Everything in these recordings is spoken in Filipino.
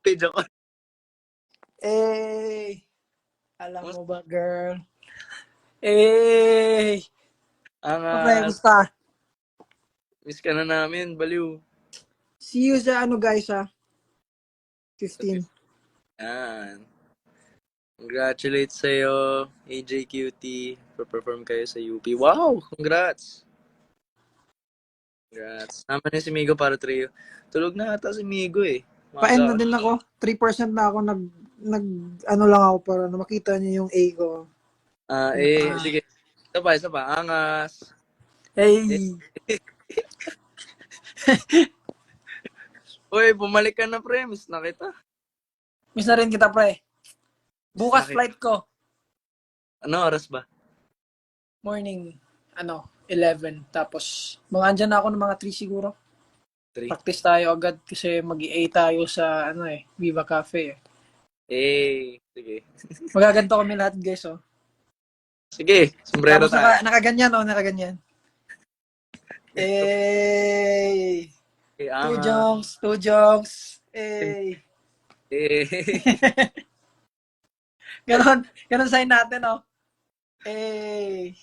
Page ako. Eh, alam mo ba, girl? Eh, pre, Angas. gusta? Miss ka na namin, baliw. See you sa guys, Sa 15. 15. Yan. Congratulates sa'yo, AJ Cutie. Perform kayo sa UP. Wow! Congrats! Congrats. Naman na si Migo para trio. Tulog na ata si Migo eh. Pa-end na Maga. din ako. 3% na ako nag lang ako para na makita niyo yung A ko. Sige. Isa pa. Angas. Hey! Uy, bumalik ka na, pre. Miss na kita. Miss na rin kita, pre. Bukas Sakit. flight ko. Ano oras ba? Morning, 11. Tapos, mga andyan na ako ng mga 3 siguro. 3. Practice tayo agad kasi mag-A tayo sa, Viva Cafe. Sige. Magaganto kami lahat, guys, oh. Sige, sombrero Tapos tayo. nakaganyan, nakaganyan. Eh, Angas. two jongs. Eh. Ganon sign natin, oh. Eh.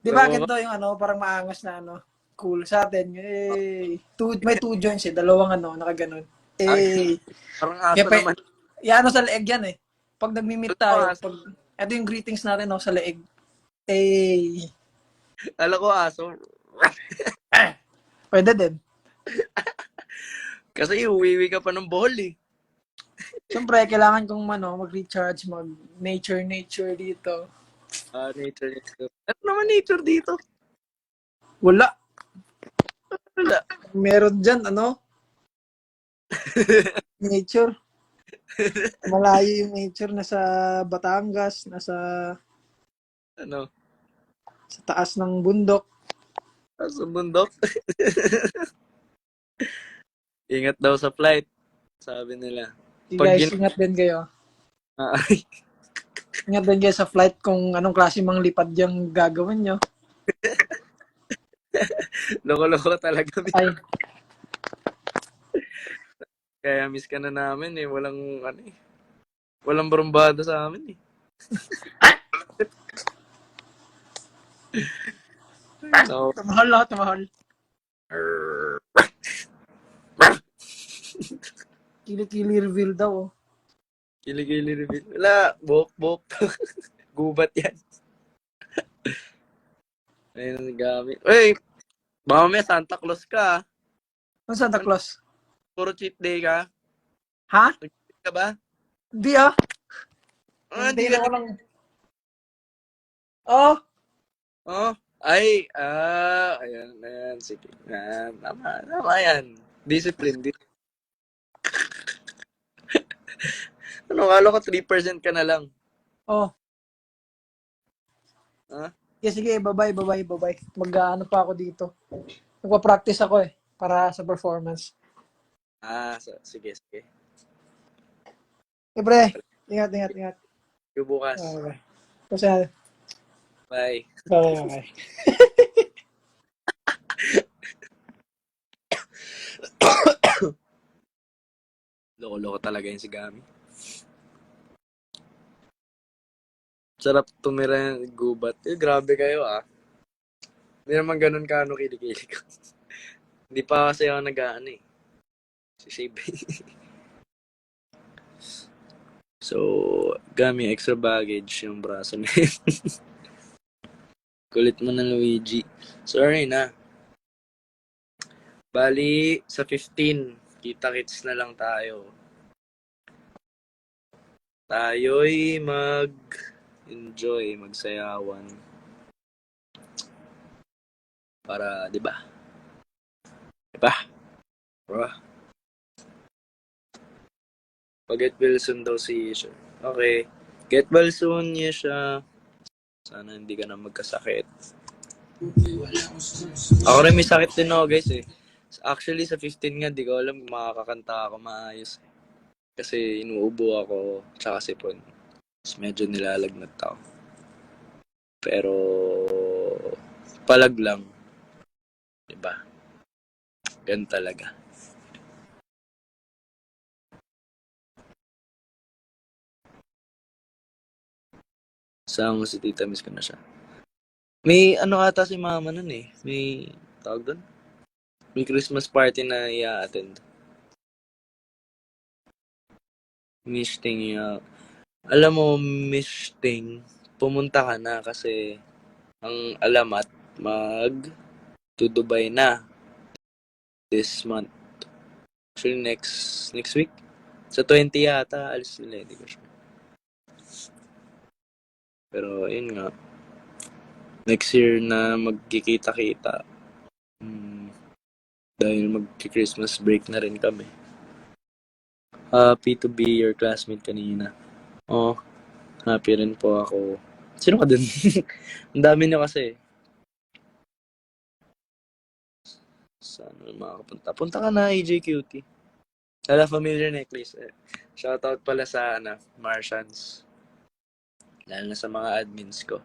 Di ba ganito yung parang maangas na cool sa atin. Eh. May 2 joints dalawang nakaganon. Eh. Parang aso naman. Yan sa leeg yan eh. Pag nagmi-meet tayo, ito yung greetings natin sa leeg. Eh. Alam ko aso. Pwede din. Kasi uwiwi ka pa ng ball eh. Siyempre, kailangan kong mag-recharge, mag-nature dito. Nature. Ano naman nature dito? Wala. Wala. Meron dyan, nature. Malayo yung nature, nasa Batangas, nasa sa taas ng bundok. Sa bundok? Ingat daw sa flight, sabi nila. Guys, ingat din kayo. Ingat din kayo sa flight kung anong klase mang lipad yung gagawin nyo. Loko-loko talaga. Ay. Kaya miss ka na namin eh. Walang barumbada sa amin eh. So, Tumahal. Kili-kili reveal daw, oh. Kili-kili reveal. Wala, bok. Gubat yan. Ayun ang gamit. Uy, baka may Santa Claus ka. Ano Santa Claus? Puro cheat day ka. Ha? Nag-cheat ka ba? Hindi Hindi ka ko lang. Oh. Ayan, sige. Tama yan. Discipline. Kala ko 3% ka na lang. Oh. Sige, bye-bye. Mag-ano pa ako dito. Nagpa-practice ako para sa performance. Sige. Pre, ingat. Yung bukas. Okay. Kasi, Bye. bye. Loko-loko talaga yung si Gami. Sarap tumira yung gubat. Grabe kayo Hindi naman ganun kilikili ko. Hindi pa kasi ako nag-aano eh. Si Save. So, Gami, extra baggage yung braso na yun. Kulit mo na, Luigi. Sorry na. Bali, sa 15, kita-kits na lang tayo. Tayo'y mag-enjoy, magsayawan. Para, di ba? Pag-get well soon daw si Isha. Okay. Get well soon, Isha. Sana hindi ka na magkasakit. Ako rin may sakit din ako, guys eh. Actually, sa 15 nga, di ko alam kung makakakanta ako maayos. Kasi inuubo ako, tsaka sipon. Medyo nilalagnat ako. Pero, palag lang. Diba? Ganun talaga. Sama mo si tita, miss ko na siya. May ano ata si mama nun eh. May tawag doon? May Christmas party na i-attend. Miss Ting, alam mo, Miss Ting, pumunta ka na kasi ang alamat to Dubai na this month. Actually, next week. Sa 20 yata, alis nila. Hindi ko sure. Pero, yun nga. Next year na magkikita-kita. Dahil magki-Christmas break na rin kami. Happy to be your classmate kanina. Oh, happy rin po ako. Sino ka dun? Ang dami nyo kasi. Saan makakapunta? Punta ka na, AJ Cutie. Hala, familiar necklace. Shoutout pala sa Martians. Lalo na sa mga admins ko.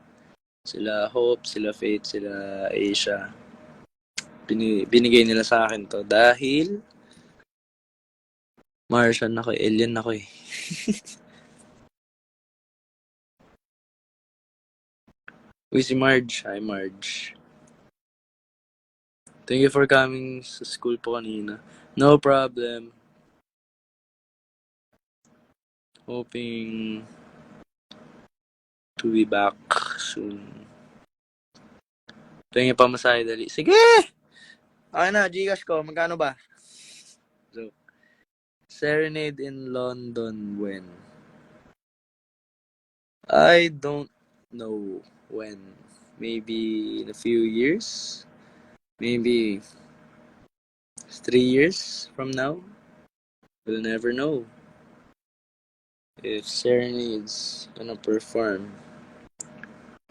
Sila Hope, sila Faith, sila Asia. Binigay nila sa akin to dahil Martian ako, alien ako eh. Uy, si Marge. Hi, Marge. Thank you for coming sa school po kanina. No problem. Hoping to be back soon. Tingin pa masahe dali. Sige! Okay na, Gcash ko. Magkano ba? So, Serenade in London when? I don't know when. Maybe in a few years? Maybe 3 years from now? We'll never know. If Serenade's gonna perform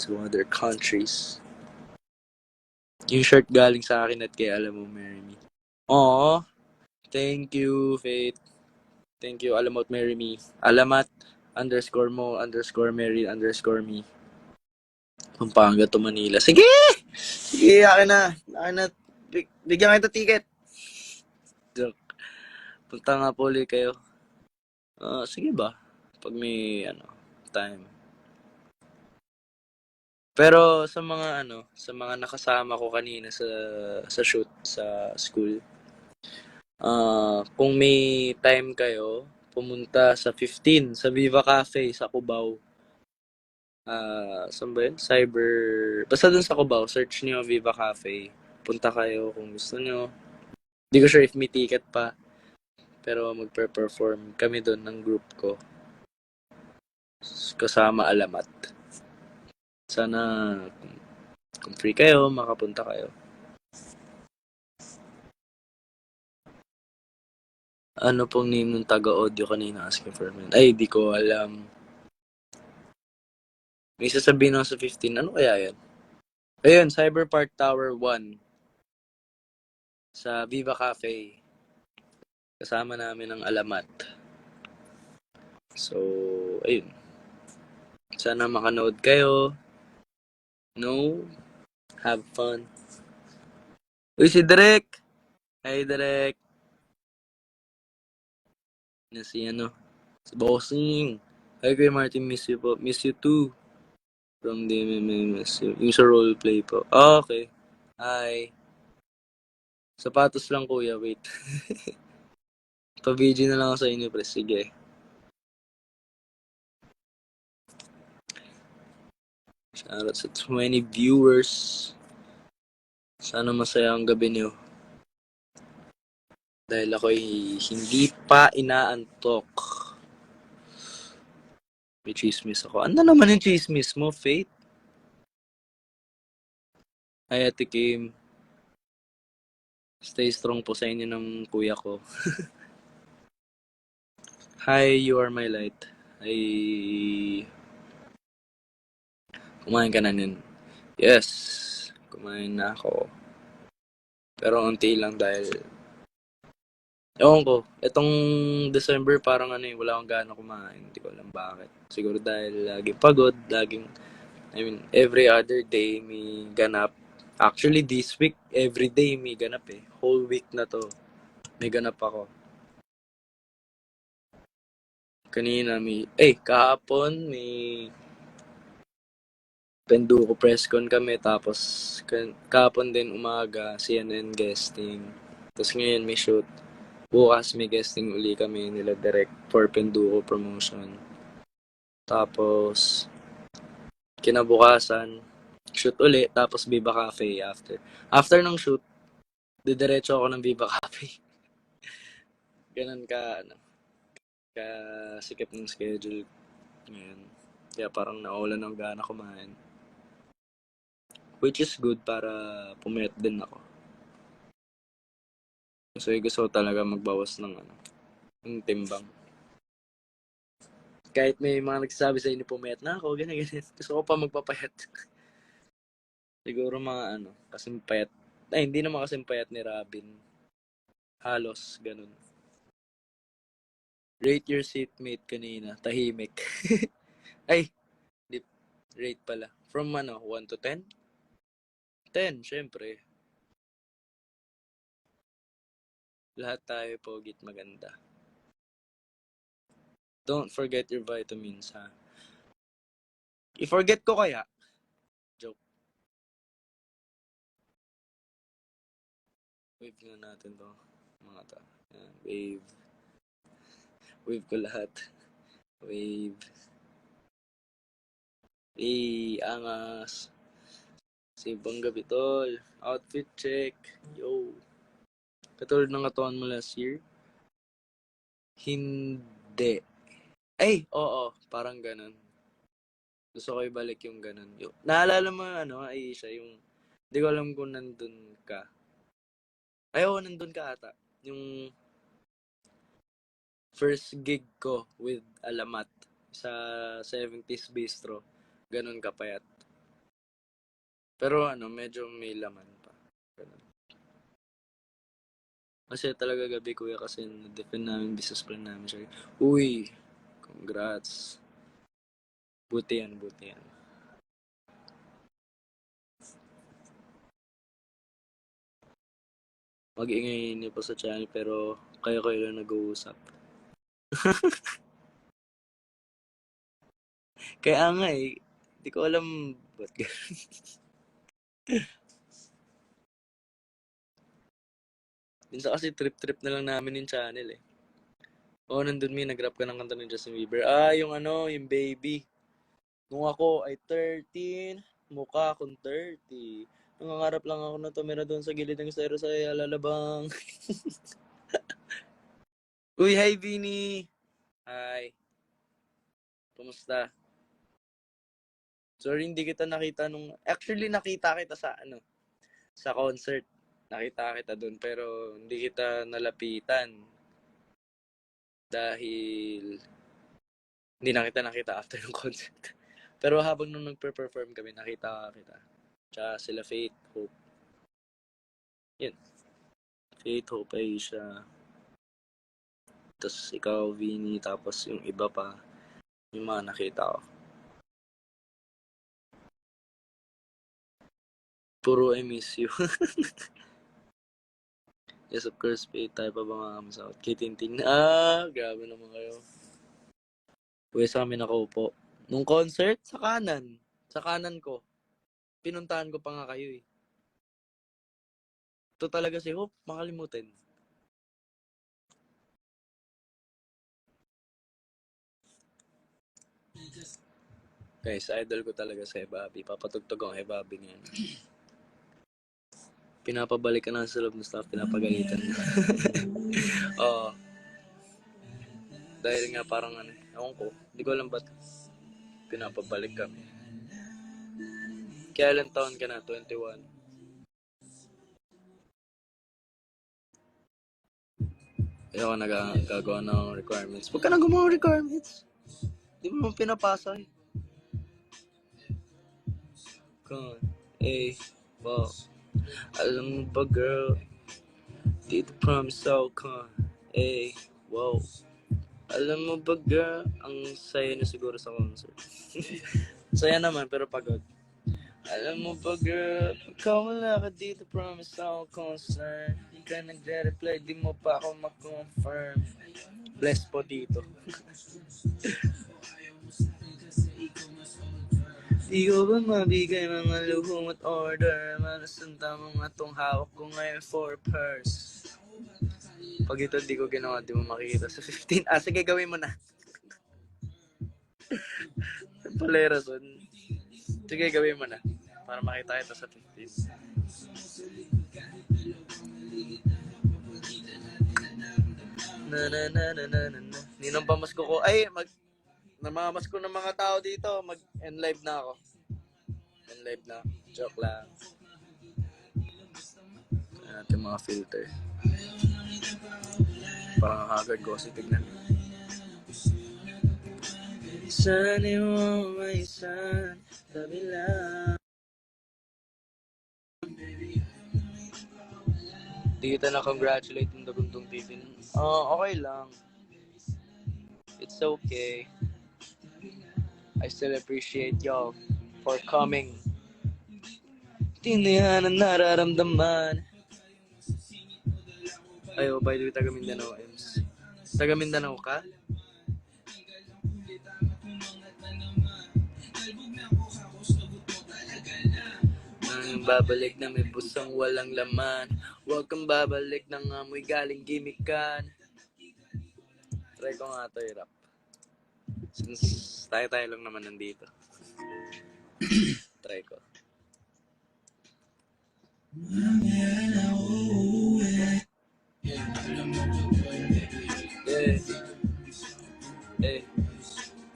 to other countries. Yung shirt galing sa akin at kay Alam Mo Marry Me. Aww. Thank you, Faith. Thank you, Alam Mo Marry Me. Alamat _mo_marry_me. Pampanga to Manila. Sige! Sige, akin na. Bigyan kita ticket. Joke. Punta nga po ulit kayo. Sige ba? Pag may, time. Pero sa mga nakasama ko kanina sa shoot sa school, kung may time kayo, pumunta sa 15 sa Viva Cafe sa Cubao. Saan ba yun? Basta dun sa Cubao, search niyo Viva Cafe. Punta kayo kung gusto niyo. Hindi ko sure if may ticket pa. Pero magpe-perform kami dun ng group ko. Kasama Alamat. Sana kung free kayo, makapunta kayo. Ano pong name ng taga-audio kanina asking for me? Ay, di ko alam. May sasabihin ako sa 15. Ano kaya yan? Ayun, Cyber Park Tower 1. Sa Viva Cafe. Kasama namin ang Alamat. So, ayun. Sana makanood kayo. No? Have fun. Uy, si Derek! Hi, Derek! Si Bossing. Hi, Kuya Martin, miss you po. Miss you too. From the MMS. Yung sa roleplay po. Okay. Hi. Sapatos lang, kuya. Wait. Pa-video na lang ako sa inyo, pre. Sige. Shoutout sa 20 viewers. Sana masaya ang gabi niyo. Dahil ako'y hindi pa inaantok. May chismis ako. Ano naman yung chismis mo, Faith? Hi, Ate Kim. Stay strong po sa inyo ng kuya ko. Hi, you are my light. Ay, kumain ka na nun. Yes, kumain na ako. Pero unti lang dahil ewan ko, itong December parang wala akong gana kumain. Hindi ko alam bakit. Siguro dahil laging pagod, every other day may ganap. Actually, this week, every day may ganap eh. Whole week na to, may ganap ako. Kahapon, may Penduko presscon kami, tapos kapon din umaga, CNN guesting. Tapos ngayon may shoot. Bukas may guesting uli kami nila direct for Penduko promotion. Tapos, kinabukasan, shoot uli, tapos Viva Cafe after. After ng shoot, didiretso ako ng Viva Cafe. Ganun ka, ano, ka sikip ng schedule ngayon. Kaya parang nawalan ng gana kumain. Which is good para pumayat din ako. So, gusto ko talaga magbawas ng ng timbang. Kahit may mga nagsasabi sa inyo, pumayat na ako, ganyan. Gusto ko pa magpapayat. Siguro mga kasing payat. Ay, hindi naman kasing payat ni Robin. Halos, ganun. Rate your seatmate kanina. Tahimik. Ay, rate pala. From 1 to 10? 10, syempre. Lahat tayo pogit maganda. Don't forget your vitamins, ha? I-forget ko kaya? Joke. Wave nga natin to. Mga to. Yan, wave. Wave ko lahat. Wave. Angas. Sibang gabi, tol. Outfit check. Yo. Katulad ng katawan mo last year? Hindi. Ay, oo. Parang ganun. Gusto ko ibalik yung ganun. Naalala mo Aisha, yung hindi ko alam kung nandun ka. Ay, oo, nandun ka ata. Yung first gig ko with Alamat sa 70s Bistro. Ganun kapayat. Pero medyo may laman pa. Ganun. Kasi talaga gabi, kuya, kasi na-defend namin business plan namin siya. Uy, congrats. Buti yan. Mag-ingay niyo po sa channel, pero kayo lang nag-uusap. Kaya nga hindi ko alam ba't gano'n. Minsan kasi trip na lang namin yung channel eh. Oo, nandun nag-rap ka ng kanta ng Justin Bieber. Yung yung Baby. Nung ako ay 13, mukha akong 30. Nangangarap lang ako na tumira doon sa gilid ng estero sa Alalabang. Uy, hi Vinny! Hi. Kumusta? Sorry, hindi kita nakita nung... Actually, nakita kita sa concert. Nakita kita doon, pero hindi kita nalapitan. Dahil hindi na kita nakita after ng concert. Pero habang nung nagpe-perform kami, nakita kita. Tsaka sila Faith, Hope. Yan. Faith, Hope, Aisha. Tapos ikaw, Vinny. Tapos yung iba pa. Yung mga nakita ko. Puro I miss you. Yes, of course, Faith. Tayo pa ba mga kamasakot? Kitinting na. Grabe naman kayo. Uy, sa amin nakaupo. Nung concert, sa kanan. Sa kanan ko. Pinuntahan ko pa nga kayo eh. Ito talaga si Hope, makalimutin. Guys, idol ko talaga si Bobby. Papatugtog ang Bobby ngayon. Pinapabalik ka na sa loob ng staff, pinapagalitan. Oo. Dahil nga parang ewan ko, hindi ko alam ba't pinapabalik kami. Kaya ilang taon ka na? 21. Ayoko nagagawa ng requirements. Huwag ka na gumawa ng requirements. Di mo pinapasa eh. Come on. Hey, wow. Alam mo ba, girl? Dito promise ako, come on. Hey, wow. Alam mo ba, girl? Ang saya na siguro sa concert. Saya naman, pero pagod. Alam mo ba, girl? Ikaw wala ka dito, promise ako concern. Hindi ka nagre-reply, di mo pa ako mag-confirm. Bless po dito. Di ko ba mabigay mga luhong at order? Malasanta mo nga tong hawak ko ngayon for purse. Pag ito di ko ginawa, di mo makikita sa 15. Sige, gawin mo na. Pala rason. Sige, gawin mo na. Para makita kita sa 15. Na na na na na na na. Ninong pamasko ko. Ay, namamasko ng mga tao dito. Mag-end live na ako. End live na. Joke lang. Kaya natin mga filter. Parang haggard ko kasi tignan. Sana mo may isan tabi lang. Di kita na-congratulate yung daguntong titin. Okay lang. It's okay. I still appreciate y'all for coming. Tindihan ang nararamdaman. Ay, by the way, taga Mindanao, Ems. Taga Mindanao ka? Nang babalik na may pusang walang laman. Huwag kang babalik ng amoy galing gimikan. Try ko nga to i-rap. Since tayo lang naman nandito. Try ko.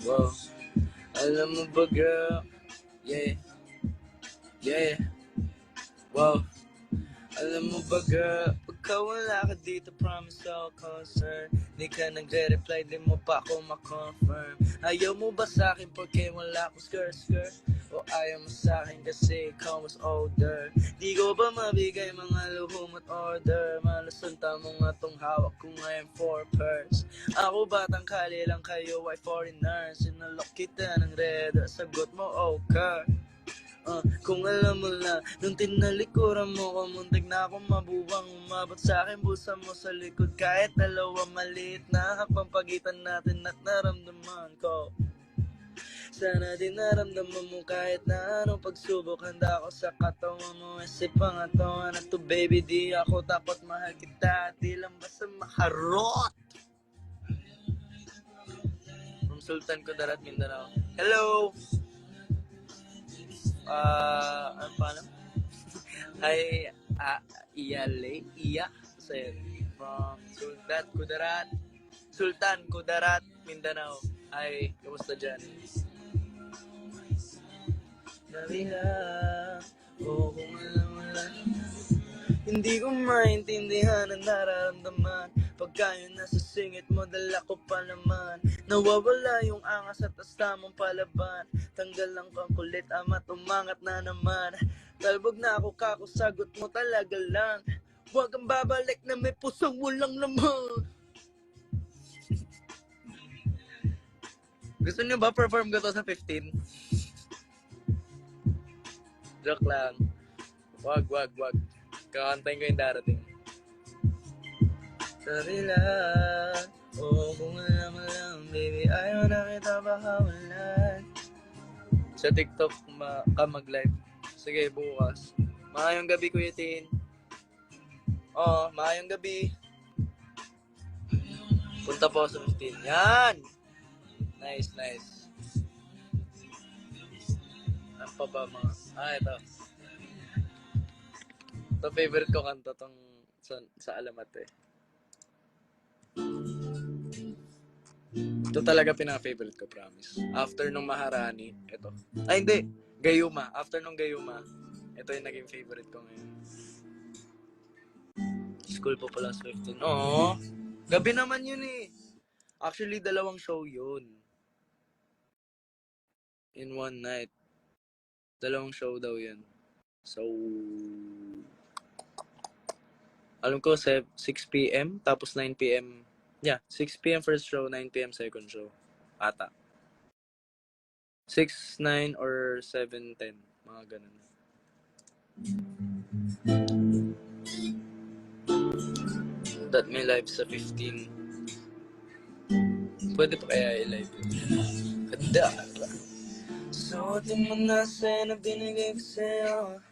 Wow. Alam mo ba, girl? Wow. Alam mo ba, girl? Pagka wala ka dito, promise all concern. Di ka nagre-reply, di mo pa ako ma-confirm. Ayaw mo ba sa'kin porque wala ko skirt? O ayaw mo sa'kin kasi ikaw mas older? Di ko ba mabigay mga luhom at order? Malasanta mo nga tong hawak ko ngayon for purse. Ako batang kali lang kayo ay foreigner. Sinalok kita ng red, sagot mo okay. Kung alam mo na, nung tinalikuran mo ko, muntik na akong mabuwang umabot sa akin, busa mo sa likod. Kahit dalawa maliit na hakbang pagitan natin at naramdaman ko. Sana din naramdaman mo kahit na anong pagsubok. Handa ako sa katawan mo, isip pangatawan at to baby, di ako takot mahal kita. Di lang basta maharot. From Sultan Kudarat, Mindanao. Hello! Ano pa alam? Hi, Iya, from Sultan Kudarat, Mindanao. Hi, kamusta dyan? Nabila, kung alam mo lang. Hindi ko maintindihan ang nararamdaman. Pagka yun nasa singit mo, dala ko pa naman. Nawawala yung angas at tas tamang palaban. Tanggal lang kang kulit, ama't umangat na naman. Talbog na ako sagot mo talaga lang. Huwag kang babalik na may pusong walang laman. Gusto niyo ba perform ko to sa 15? Joke lang. Wag. Kakantayin ko yung darating. Sabi lang, kung alam mo lang, baby, ayaw na kita bakawalan. Sa TikTok ka mag-live. Sige, bukas. Maayong gabi, Kuya Tin. Maayong gabi. Punta po sa 15. Yan! Nice. Ano pa ba mga... ito. Ito favorite ko kanta tong sa Alamat eh. Ito talaga pinaka-favorite ko, promise. After nung Maharani, ito. Ay, hindi. Gayuma. After nung Gayuma, ito yung naging favorite ko ngayon. School po pala 15. Oo. Gabi naman yun eh. Actually, 2 show yun. In one night. 2 show daw yun. So, alam ko 6 p.m. tapos 9 p.m. Yeah, 6 p.m. first show, 9 p.m. second show. Ata. 6, 9, or 7, 10. Mga ganun. That may live sa 15. Pwede pa kaya i-live yun? Handa. Suotin mo na na binigay ko sa'yo.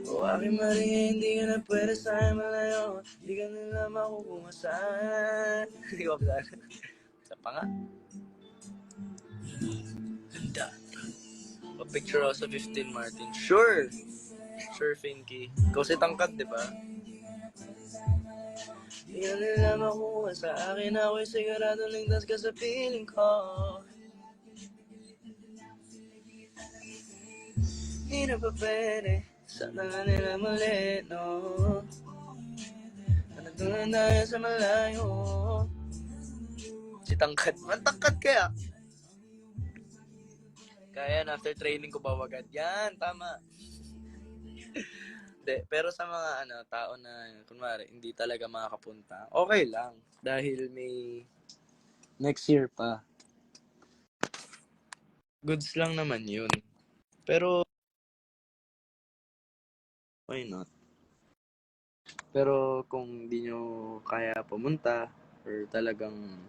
O aking mali, hindi ka na pwede sa'yo malayo. Hindi ka nila makukuha sa'yo. Hindi ko ba sa panga? Ganda. Pa-picture ako sa 15 Martin. Sure! Sure, Finky. Ikaw si tangkad, di ba? Hindi ka nila makukuha sa akin. Ako'y sigurado ligtas ka sa piling ko. Hindi na pa pwede. Sana nga nila mali, no? Nagtunan tayo sa malayo. Si tangkad. Mantangkad kaya? Kaya na, after training ko bawagan. Yan, tama. De, pero sa mga tao na, kunwari, hindi talaga makakapunta, okay lang. Dahil may next year pa. Goods lang naman yun. Pero, why not? Pero kung di nyo kaya pumunta or talagang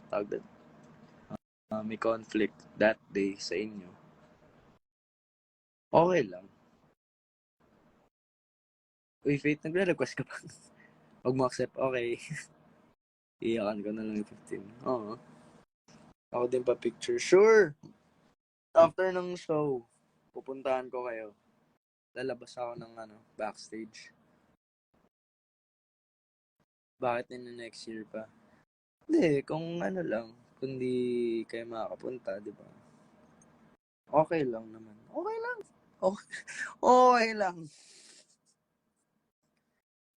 may conflict that day sa inyo, okay lang. Uy, Faith, nagre-request ka pa? Huwag mo accept, okay. Iyakan ko na lang yung 15. Oo. Ako din pa picture. Sure! After ng show, pupuntahan ko kayo. Lalabas ako ng backstage. Bakit next year pa? Hindi, kung lang, kung di kayo makakapunta, di ba? Okay lang naman. Okay lang. Okay lang.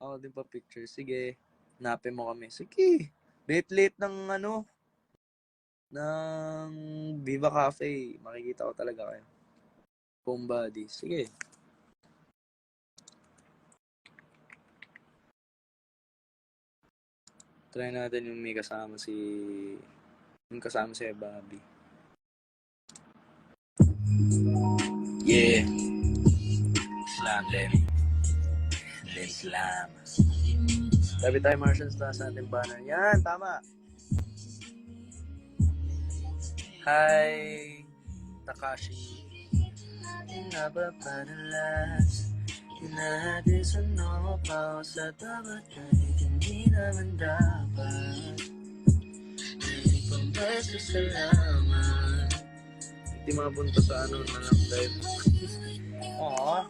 Ako din pa picture. Sige, hanapin mo kami. Sige. Late ng ng Viva Cafe. Makikita ko talaga kayo. Homebody. Sige. Try natin yung may kasama si Bobby. Yeah. Slam, Lemmy. Let's slam. Sabi tayo, Martians, taas natin banner. Yan, tama. Hi, Takashi. Napapadalas Inahabisan mo pa sa dapat kahit hindi naman dapat. May pagpasasalamat. Hindi mapunta sa na lang live. Aww.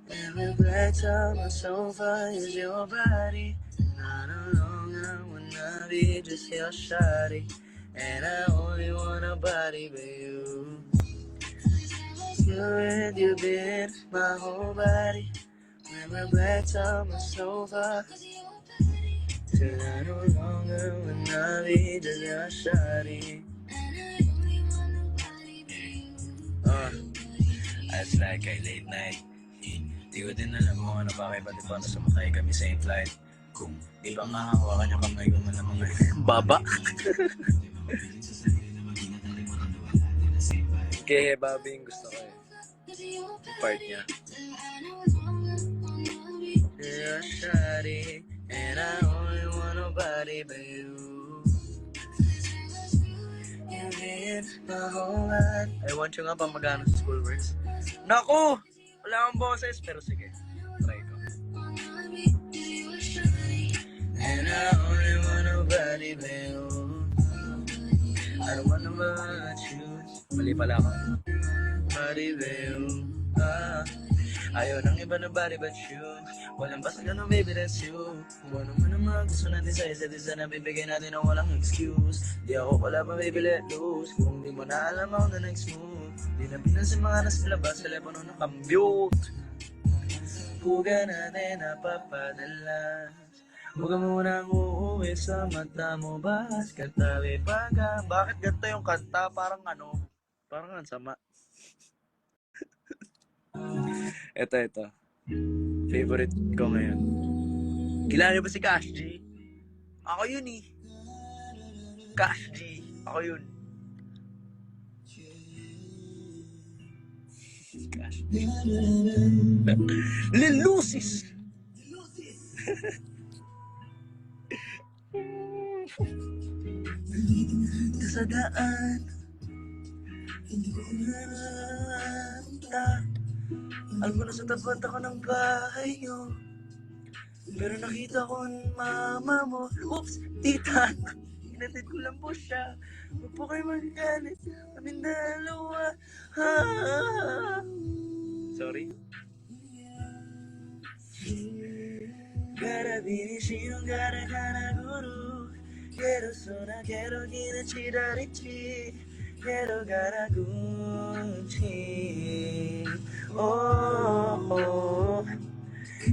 Every black on my sofa is your body. Not alone, I wanna be just your shawty. And I only want a body but you. You've been my whole body. Remember black on my sofa. Till I no longer wanna be just your shawty. It's like a late night. Di ko din alam mo ano ba kayo ba na sumakay kami sa flight. Kung di ba makahawakan yung kamay ko na mga baba. Kaya Bobby yung gusto ko part niya. You're shawty, and I only want nobody but you. You did my whole life. I want you nga pa mag-ano sa school works. Naku! Wala akong boses, pero sige. Try ko. And I only want nobody but you. I don't want nobody but you. Mali pala ako. Body but you. Ayaw ng iba na body but you. Walang basta ganun baby that's you. Kung ano man ang mga gusto natin sa isa't isa na bibigay natin ng walang excuse. Di ako pala pa baby let loose. Kung di mo na alam ako na next move. Di na pinansin mga nasa labas, telepono na kambute. Puga natin napapadalas. Huwag ka munang uuwi sa mata mo. Bahas katabi baga. Bakit ganito yung kanta? Parang parang ang sama. Ito. Favorite ko ngayon. Kilala ba si Cash G? Ako yun eh. Cash G. Ako yun. Cash G. Lil Lucis! Sa daan Hindi ko na alam ko na sa tapat ako ng bahay nyo. Pero nakita ko ang mama mo. Oops, tita. Inatid ko lang po siya. Huwag po kayo magagalit. Kaming dalawa. Ha? Sorry? Gotta be 신혼 가라 가라구루 Quiero sonar, quiero 기다리지 Quiero 가라구치 Oh, oh.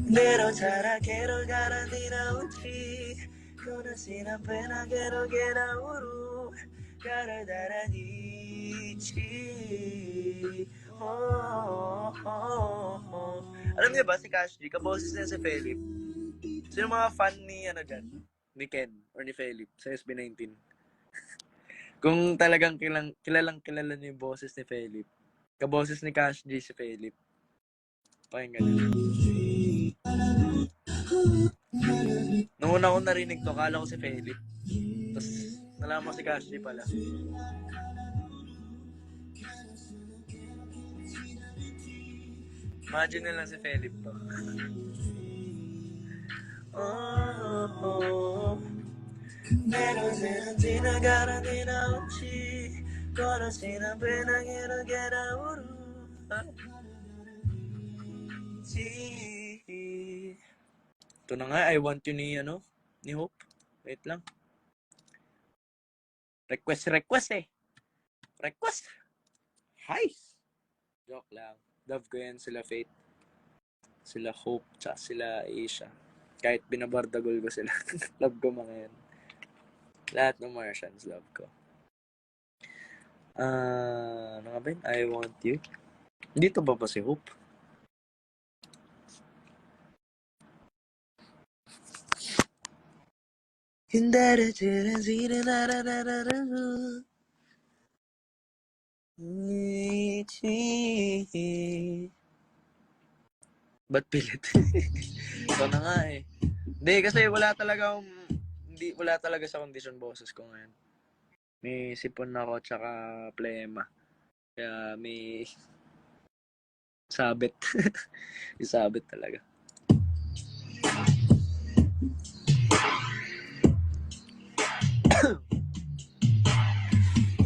Quiero 자라, quiero 가라디나우치 Conocí la pena, quiero uru Gotta daradichi Oh, oh, oh. Alam niyo ba si Cash G, kaboses niya si Philip? Sino mga fan ni, ano dyan? Ni Ken or ni Philip sa SB19? Kung talagang kilala niyo yung boses ni Philip, kaboses ni Cash G si Philip. Pakinggan niyo. Nung una ko narinig to, kala ko si Philip. Tapos, nalaman ko si Cash G pala. Imagine na lang si Philip to. Oh, oh. Meron silang tinagaran din ang chi Kono silang pinagiragira uru Ito na nga, I want you ni, ni Hope. Wait lang. Request eh. Request. Hi. Joke lang. Love ko yan sila Faith. Sila Hope, tsaka sila Asia. Kahit binabardagol ko sila. Love ko mga yan. Lahat ng Martians, love ko. Ano nga ba yun? I want you. Dito ba si Hope? Ba't pilit? Ito na nga eh. Hindi, kasi wala talaga sa condition boses ko ngayon. May sipon ako tsaka plema. Kaya may sabit. May sabit talaga.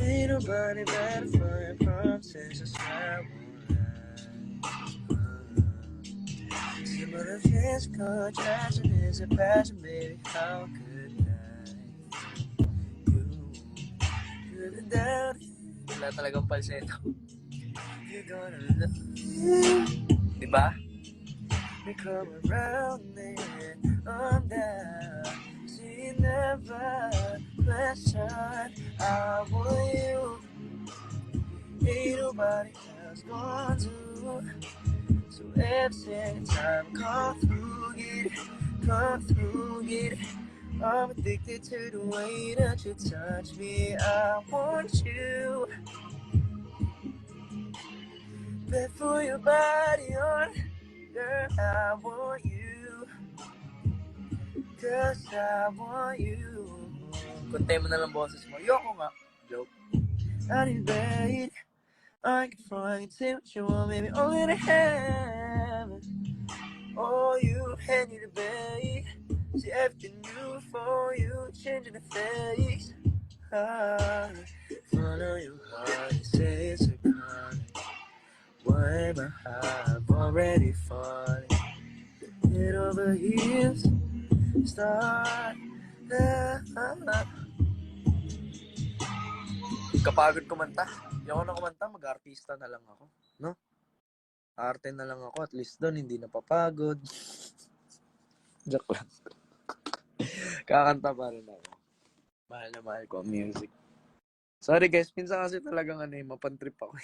Ain't nobody better for your promises as I See what a chance contraction is a passion, baby. How could you couldn't doubt it. Wala talagang falsetto. You're gonna love me. Diba? We come around there, I'm down. See, never question. I want you. Ain't nobody else gonna do. So every time, come through it. I'm addicted to the way that you touch me. I want you. Bet for your body on. Girl, I want you. Cause I want you. Kuntay mo na lang boses mo. Yoko nga. Joke. I need bait. I can find say what you want, baby. Only to have. Oh, you hand you the bait. See everything new for you. Changing the face. Follow your heart. You say it's a con. Why am I already falling? Head over heels, start. Kapagod kumanta. Hindi ako na kumanta, mag-artista na lang ako. No? Arte na lang ako, at least doon, hindi napapagod. Joke lang. Kakanta pa rin ako. Mahal na mahal ko ang music. Sorry guys, minsan kasi talagang mapantrip ako.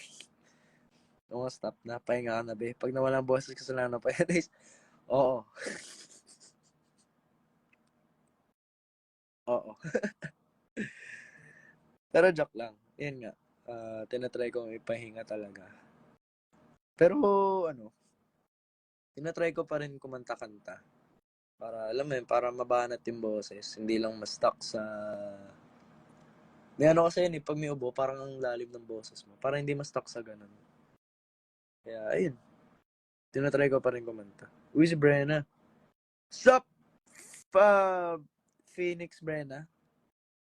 Stop na, pahinga ka na be. Pag nawala ang boses, kasalanan pa yan. Oo. Oo. Pero joke lang. Yan nga. Tinatry ko ipahinga talaga. Pero tinatry ko pa rin kumanta-kanta. Para, alam mo yun, para mabanat yung boses. Hindi lang ma-stuck sa May ano kasi yun eh, pag may ubo, parang ang lalim ng boses mo. Parang hindi ma-stuck sa ganun. Kaya, ayun. Tinatry ko pa rin kumanta. Uy, si Brenna. Sup? Phoenix Brenna.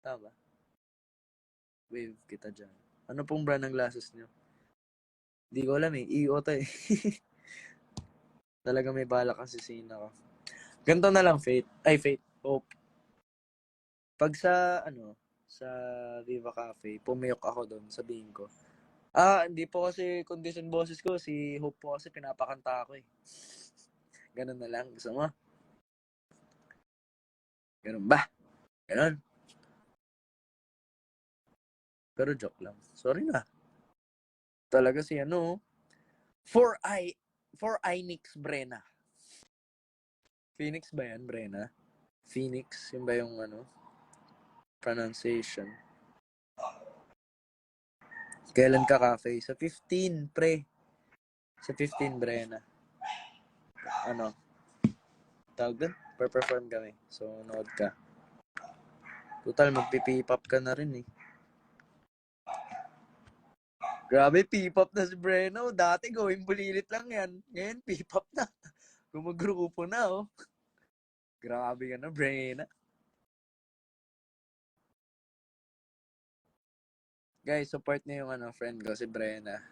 Tama. Wave kita dyan. Ano pong brand ng glasses nyo? Hindi ko alam eh. EO to eh. Talaga may balak kasi sina ko. Ganito na lang, Faith. Ay, Faith. Hope. Pag sa Viva Cafe, pumiyok ako doon, sabihin ko. Hindi po kasi condition boses ko. Si Hope po kasi pinapakanta ako eh. Ganun na lang. Gusto mo? Ganun ba? Ganun. Pero joke lang. Sorry na. Talaga si for Inix Brena. Phoenix ba yan, Brena? Phoenix, yun ba yung pronunciation? Kailan ka cafe? Sa 15, pre. Sa 15, Brena. Tawag doon? Per-perform kami. So, nood ka. Total, magpipipop ka na rin eh. Grabe, P-pop na si Breno. Dati gawing bulilit lang yan. Ngayon, P-pop na. Gumagrupo na, oh. Grabe ka na, Brena. Guys, support niyo yung friend ko, si Brena.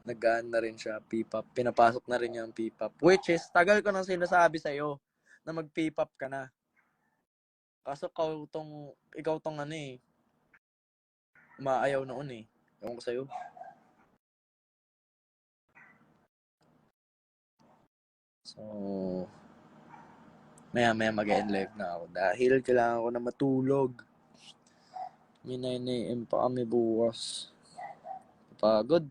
Nag-gaan na rin siya, P-pop. Pinapasok na rin yung P-pop. Which is, tagal ko nang sinasabi sa'yo na mag-P-pop ka na. Kaso ikaw tong umaayaw noon eh. Ewan ko sa'yo. So, maya mag-end live na ako. Dahil kailangan ko na matulog. May 9 a.m. pa kami bukas. Pagod.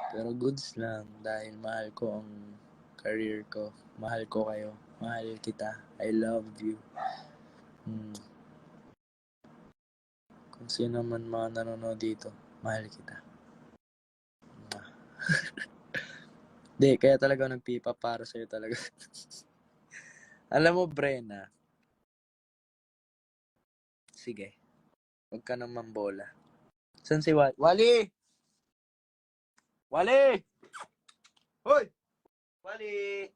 Pero goods lang. Dahil mahal ko ang career ko. Mahal ko kayo. Mahal kita. I love you. Kung sino man mga nanonood dito, mahal kita. Hindi, kaya talaga nagpipa para sa'yo talaga. Alam mo, Brenna. Sige. Huwag ka nang mambola. San si Wally? Wally! Wally! Hoy! Wally!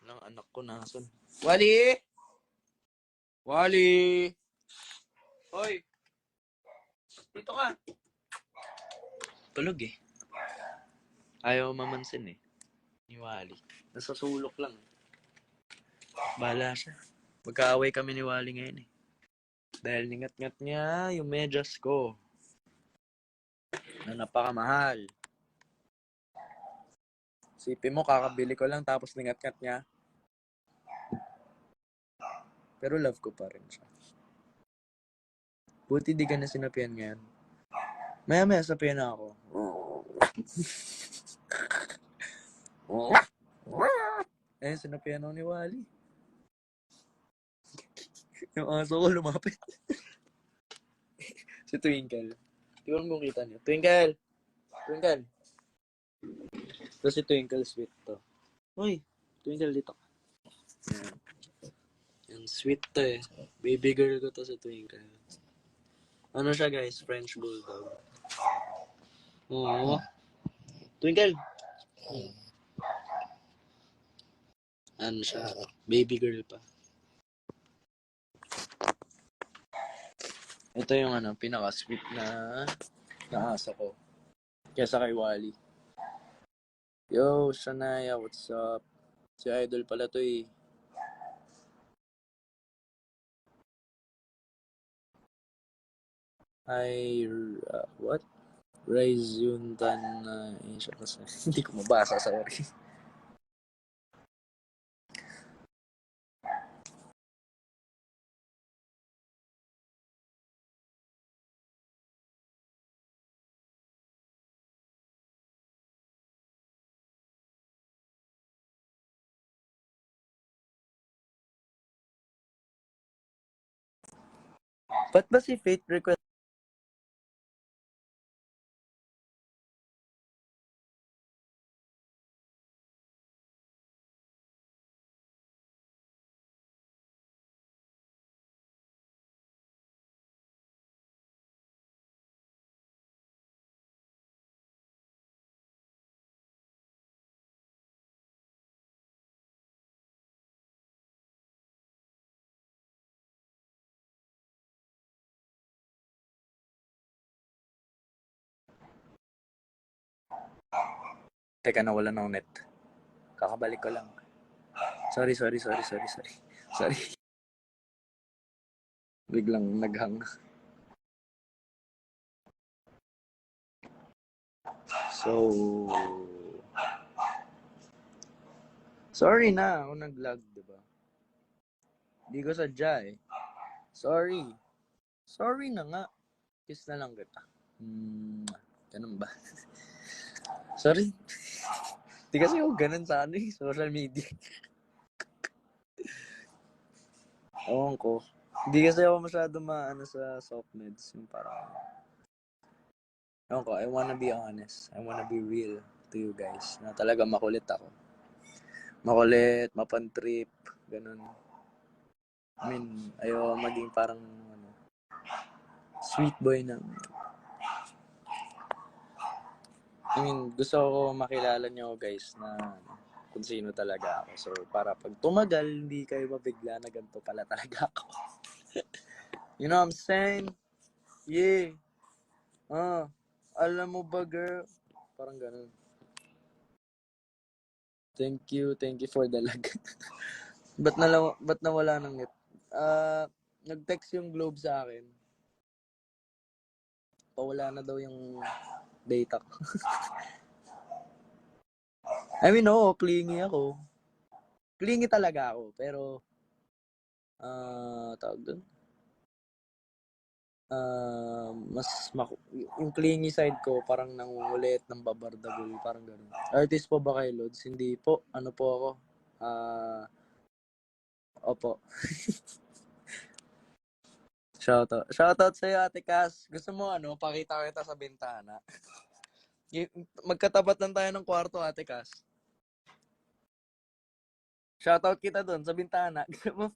Anong anak ko nasan? Wally! Wally! Hoy! Dito ka! Tulog eh. Ayaw mamansin eh. Ni Wally. Nasa sulok lang. Bahala siya. Magkaaway kami ni Wally ngayon eh. Dahil ningat-ngat niya yung medyas ko. Na napakamahal. Sipin mo, kakabili ko lang tapos ningat-ngat niya. Pero love ko pa rin siya. Buti di ka na sinapian ngayon. Maya-maya sapian na ako. Sinapian ako ni Wally. Yung aso ko lumapit. Si Twinkle. Di ko kung kita niyo. Twinkle! Twinkle! Ito si Twinkle sweet to. Uy! Twinkle dito. Yan. Yung sweet to eh. Baby girl ko to si Twinkle. Ano siya guys? French Bulldog. Oo. Twinkle! Ano siya? Baby girl pa. Ito yung pinaka-sweet na aso ko. Kesa kay Wally. Yo, Shania, what's up? Si Idol pala to eh. What? Rise Yuntan na siya kasi. Hindi ko mabasa, sorry. Ba't ba si Faith request Teka, nawala ng net. Kakabalik ko lang. Sorry. Sorry. Biglang naghang. So, sorry na ako nag-lag, diba? Di ko sadya eh. Sorry. Sorry na nga. Kiss na lang kita. Ganun ba? Sorry. Di kasi ako ganun sa social media. Ewan ko. Hindi kasi ako masyado maano sa soft meds. Yung parang, ewan ko, I wanna be honest. I wanna be real to you guys. Na talaga makulit ako. Makulit, mapantrip, ganun. I mean, ayaw maging parang, sweet boy na. I mean, gusto ko makilala nyo guys na kung sino talaga ako. So, para pag tumagal, hindi kayo mabigla na ganito pala talaga ako. You know what I'm saying? Yeah. Alam mo ba, girl? Parang ganun. Thank you for the lag. ba't nawala ng net? Nag-text yung Globe sa akin. Pawala na daw yung data ko. I mean, oo, clingy ako. Clingy talaga ako, pero tawag doon. Yung clingy side ko parang nangungulit, ng babardagol, parang gano'n. Artist po ba kayo, Lods? Hindi po. Ano po ako? Opo. Shoutout sa'yo, Ate Cass. Gusto mo pakita kita sa bintana. Magkatapat lang tayo ng kwarto, Ate Cass. Shoutout kita doon sa bintana. Gusto mo?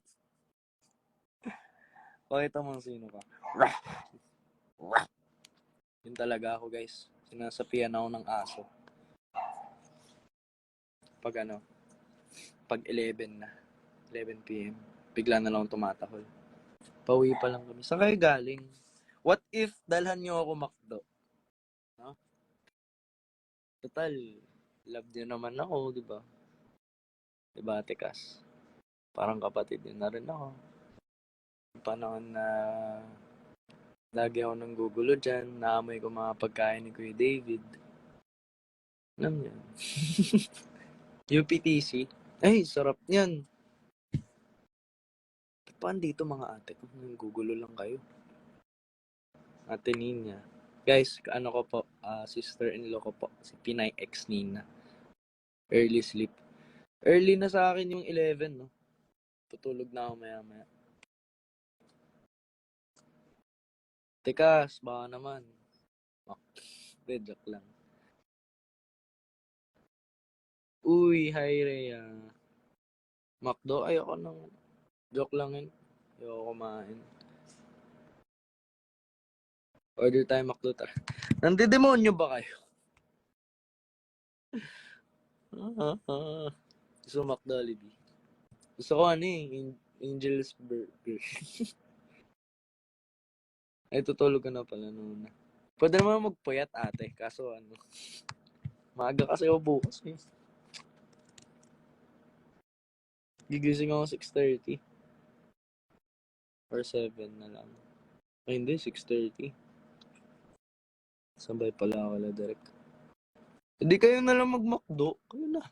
Pakita mo sino ka. Yun talaga ako, guys. Sinasapian ako ng aso. Pag 11 na. 11 p.m. Bigla na lang tumatahol. Pauwi pa lang kami. Saan kayo galing? What if dalhan nyo ako McDo? No? Total, love niyo naman ako, di ba? Diba, Ate Cass? Parang kapatid niyo na rin ako. Panahon na lagi ako nang gugulo dyan. Naamoy ko mga pagkain ni Kuya David. Alam niyo. UPTC. Ay, sarap niyan. Paano dito mga ate ko? Gugulo lang kayo. Ate Nina. Guys, ano ko po, sister-in-law ko po. Si Pinay X Nina. Early sleep. Early na sa akin yung 11, no? Tutulog na ako maya-maya. Tekas, baka naman. Joke lang. Uy, hi Rhea. McDo, ayoko nang. Joke lang yun. Ayoko kumain. Order tayo McDo, tara. Nandidemonyo ba kayo? Gusto McDolly. Gusto ko Angel's Burger. Ay, tutulog ka na pala noon. Pwede naman magpuyat ate, kaso maaga kasi ako bukas eh. Gigising ako 6:30. Or 7 na lang. Ay hindi, 6:30. Sabay pala ako na direct. Hindi kayo na lang mag-McDo. Kayo na.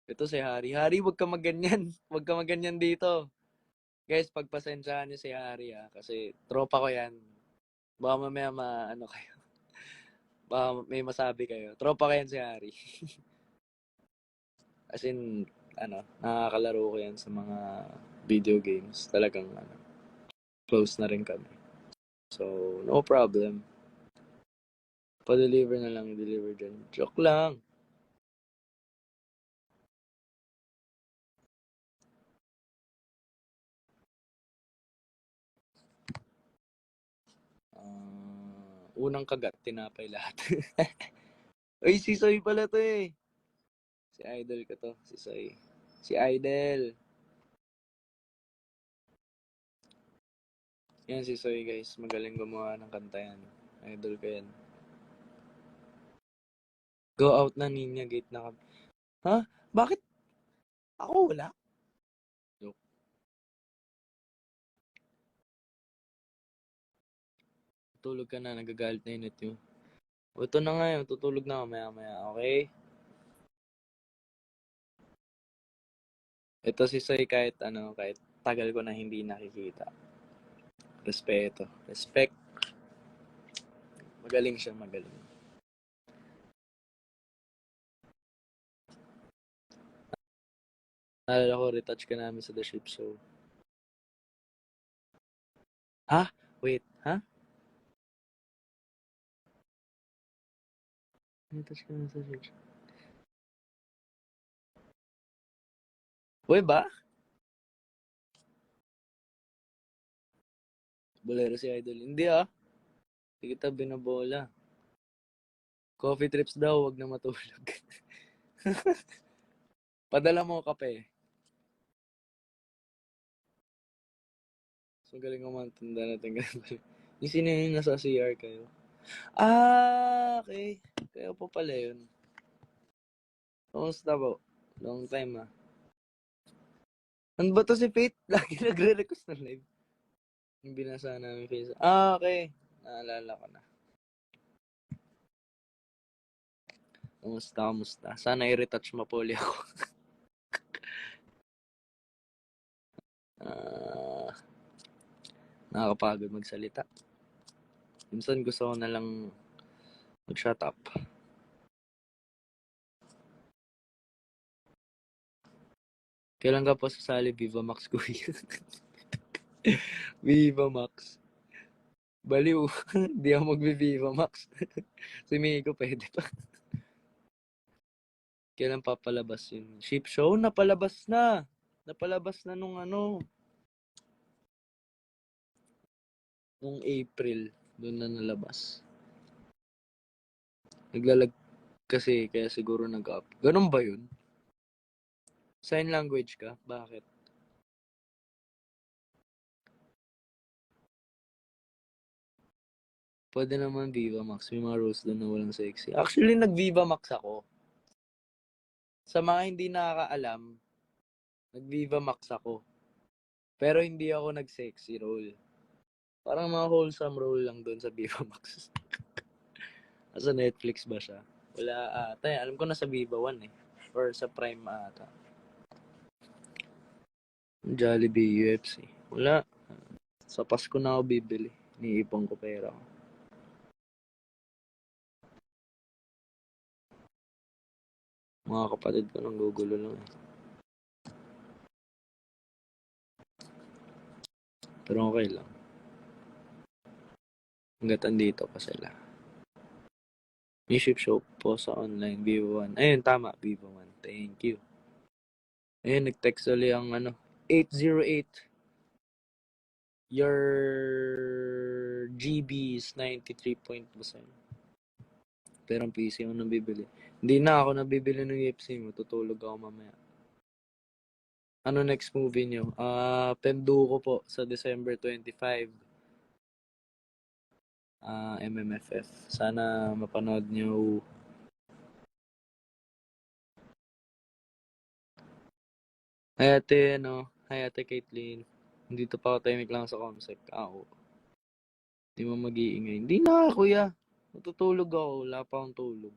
Ito si Harry. Harry, wag ka maganyan. Wag ka maganyan dito. Guys, pagpasensyahan niyo si Harry kasi tropa ko yan. Baka mamaya kayo. Baka may masabi kayo. Tropa ko yan si Harry. As in, nakakalaro ko yan sa mga video games. Talagang, close na rin kami. So, no problem. Pa-deliver na lang, deliver dyan. Joke lang. Unang kagat, tinapay lahat. Uy, si Soy pala to eh. Si Idol ko to, si Soy. Si Idol. Yan si Soy guys, magaling gumawa ng kanta yan. Idol ko yan. Go out na, Ninya. Gate na kami. Ha? Bakit? Ako wala. Joke. Tulog ka na. Nagagalit na init yun. O, ito na nga yun. Tutulog na ako maya-maya. Okay? Ito si Soy kahit tagal ko na hindi nakikita. Respeto. Respect. Magaling siya, magaling. Naalala ko, retouch ka namin sa The Ship Show. Ha? Wait, ha? Retouch ka namin sa Ship Show. Uy ba? Bolero si Idol. Hindi ah. Hindi kita binabola. Coffee trips daw, wag na matulog. Padala mo kape. So, galing ko man tanda natin. Yung sino yung nasa CR kayo? Ah, okay. Kayo po pala yun. Kamusta po? Long time ah. Ano ba to si Faith? Lagi nagre-request ng live. Yung binasa namin face. Ah, okay. Naalala ko na. Kamusta? Sana i-retouch mapoli ako. Nakakapagod magsalita. Minsan gusto ko na lang mag-shut up. Kailan ka pa sasali Viva Max kuya? Viva Max. Baliw. Di ako magbe-Viva Max. Si Miko pwede pa. Kailan papalabas yun? Ship show? Napalabas na. Napalabas na nung nung April. Doon na nalabas. Naglalag kasi kaya siguro nag-up. Ganun ba yun? Sign language ka? Bakit? Pwede naman Viva Max. May mga rules doon na walang sexy. Actually, nag-Viva Max ako. Sa mga hindi nakakaalam, nag-Viva Max ako. Pero hindi ako nag-sexy role. Parang mga wholesome role lang doon sa Viva Max. Sa Netflix ba siya? Wala ata. Alam ko na sa Viva 1 eh. Or sa Prime ata. Jollibee UFC. Wala. Sa Pasko na ako bibili. Niipon ko pera ko. Mga kapatid ko nang gugulo lang eh. Pero okay lang. Hanggat andito pa sila. May ship show po sa online. Vivo 1. Ayun, tama. Vivo 1. Thank you. Ayun, nag-text ulit ang 808. Your GB is 93%. Pero ang PC ako nabibili. Hindi na ako nabibili ng UFC. Matutulog ako mamaya. Ano next movie nyo? Penduko po sa December 25. MMFF. Sana mapanood nyo. Hi ate Caitlyn. Dito pa ako timing lang sa Comsec. Ako. Hindi mo mag-iingay. Hindi na, kuya. Matutulog ako. Wala pa akong tulog.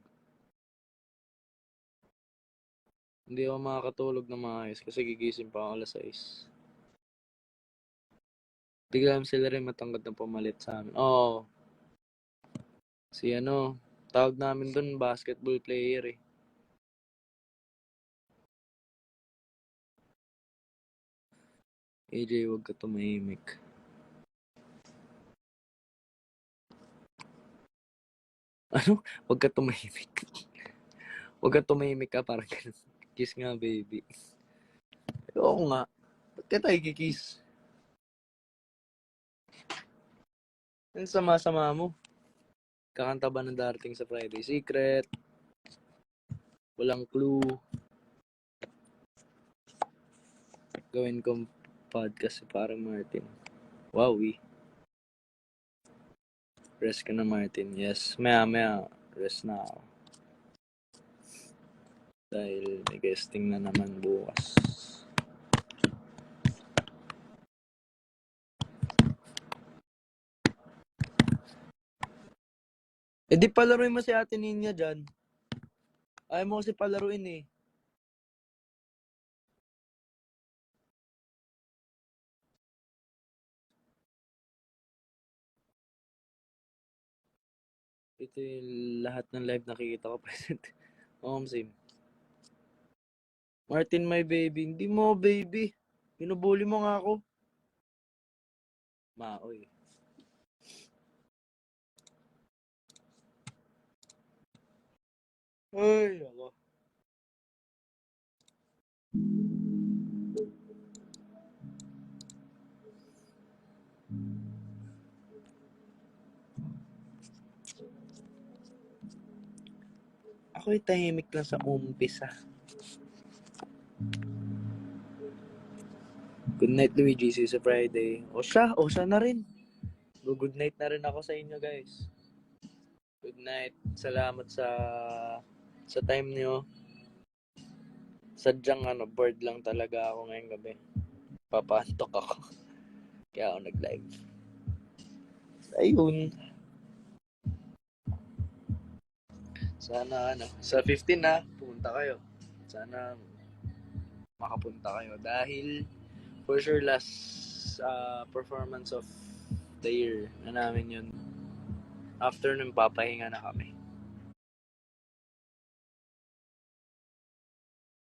Hindi ako makakatulog na maayos kasi gigising pa ako alas 6. Bigla sila rin matangkad na pumalit sa amin. Oo. Si tawag namin dun basketball player eh. AJ, wag ka tumahimik. Ano? Wag ka tumahimik. Wag ka tumahimik ka parang ganun. Kiss nga, baby. Oo nga. Ba't ka tayo kikiss? Ang sama-sama mo. Kakanta ba ng darating sa Friday Secret? Walang clue. Gawin kong podcast si parang Martin. Wow, Rest ka na, Martin. Yes. Maya. Rest na ako. Dahil may guesting na naman bukas. Eh di palaruin mo si Ate Ninya dyan. Ayaw mo kasi palaruin eh. Ito yung lahat ng live nakikita ko present. Same. Martin, my baby. Hindi mo, baby. Binubuli mo nga ako. Maoy. Ay, ako. Ako'y tahimik lang sa umpisa. Good night, Luigi. See you sa Friday. O siya na rin. Good night na rin ako sa inyo, guys. Good night. Salamat sa time niyo. Sadyang bored lang talaga ako ngayong gabi. Papantok ako. Kaya ako nag-live. Ayun. Sana sa 15 na, pumunta kayo. Sana makapunta kayo dahil for sure last performance of the year na namin yun. After nun, papahinga na kami.